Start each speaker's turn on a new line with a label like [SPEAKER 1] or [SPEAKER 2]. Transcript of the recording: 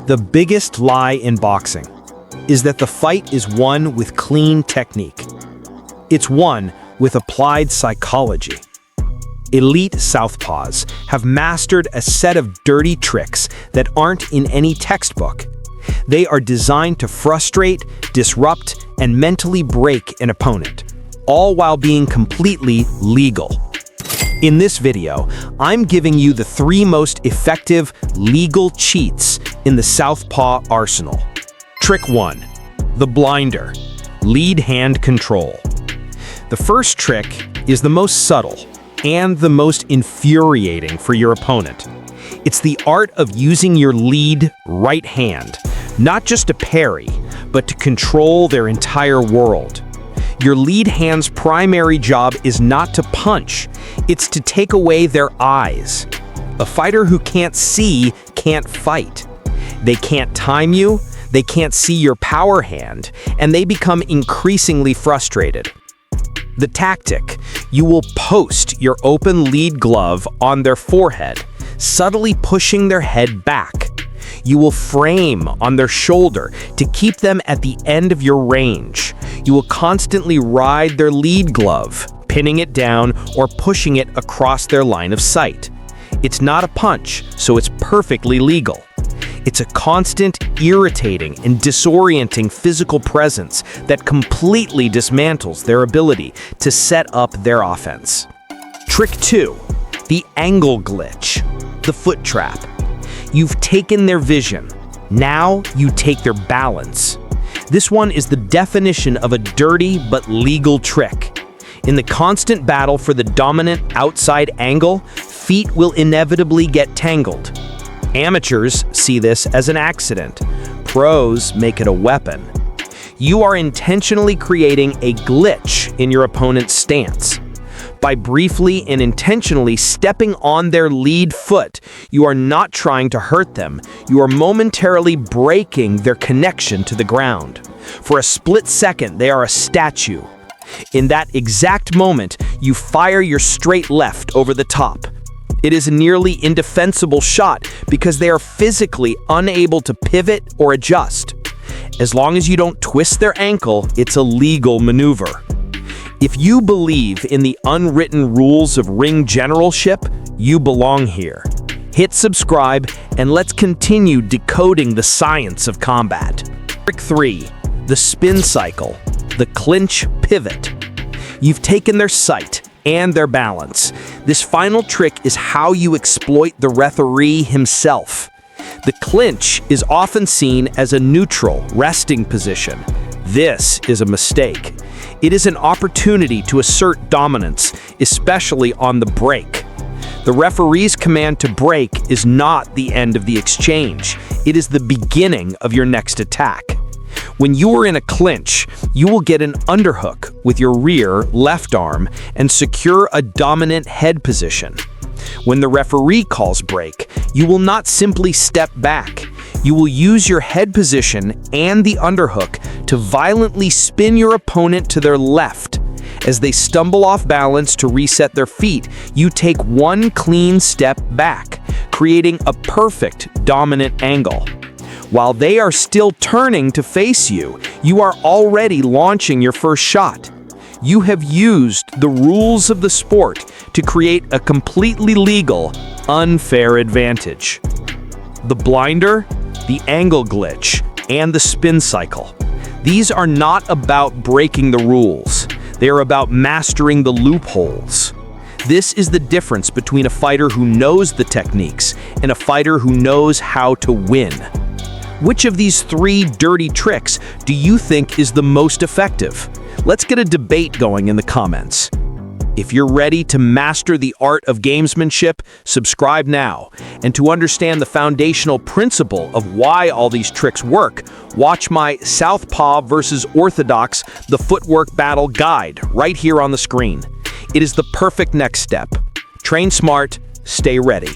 [SPEAKER 1] The biggest lie in boxing is that the fight is won with clean technique. It's won with applied psychology. Elite Southpaws have mastered a set of dirty tricks that aren't in any textbook. They are designed to frustrate, disrupt, and mentally break an opponent, all while being completely legal. In this video, I'm giving you the 3 most effective legal cheats in the Southpaw arsenal. Trick 1. The blinder. Lead hand control. The first trick is the most subtle and the most infuriating for your opponent. It's the art of using your lead right hand, not just to parry, but to control their entire world. Your lead hand's primary job is not to punch, it's to take away their eyes. A fighter who can't see can't fight. They can't time you, they can't see your power hand, and they become increasingly frustrated. The tactic: you will post your open lead glove on their forehead, subtly pushing their head back. You will frame on their shoulder to keep them at the end of your range. You will constantly ride their lead glove, pinning it down or pushing it across their line of sight. It's not a punch, so it's perfectly legal. It's a constant, irritating, and disorienting physical presence that completely dismantles their ability to set up their offense. Trick 2. The angle glitch. The foot trap. You've taken their vision. Now you take their balance. This one is the definition of a dirty but legal trick. In the constant battle for the dominant outside angle, feet will inevitably get tangled. Amateurs see this as an accident. Pros make it a weapon. You are intentionally creating a glitch in your opponent's stance. By briefly and intentionally stepping on their lead foot, you are not trying to hurt them. You are momentarily breaking their connection to the ground. For a split second, they are a statue. In that exact moment, you fire your straight left over the top. It is a nearly indefensible shot because they are physically unable to pivot or adjust. As long as you don't twist their ankle, it's a legal maneuver. If you believe in the unwritten rules of ring generalship, you belong here. Hit subscribe and let's continue decoding the science of combat. Trick 3. The spin cycle. The clinch pivot. You've taken their sight and their balance. This final trick is how you exploit the referee himself. The clinch is often seen as a neutral, resting position. This is a mistake. It is an opportunity to assert dominance, especially on the break. The referee's command to break is not the end of the exchange. It is the beginning of your next attack. When you are in a clinch, you will get an underhook with your rear left arm and secure a dominant head position. When the referee calls break, you will not simply step back. You will use your head position and the underhook to violently spin your opponent to their left. As they stumble off balance to reset their feet, you take one clean step back, creating a perfect dominant angle. While they are still turning to face you, you are already launching your first shot. You have used the rules of the sport to create a completely legal, unfair advantage. The blinder, the angle glitch, and the spin cycle. These are not about breaking the rules. They are about mastering the loopholes. This is the difference between a fighter who knows the techniques and a fighter who knows how to win. Which of these 3 dirty tricks do you think is the most effective? Let's get a debate going in the comments. If you're ready to master the art of gamesmanship, subscribe now. And to understand the foundational principle of why all these tricks work, watch my Southpaw versus Orthodox, the footwork battle guide right here on the screen. It is the perfect next step. Train smart, stay ready.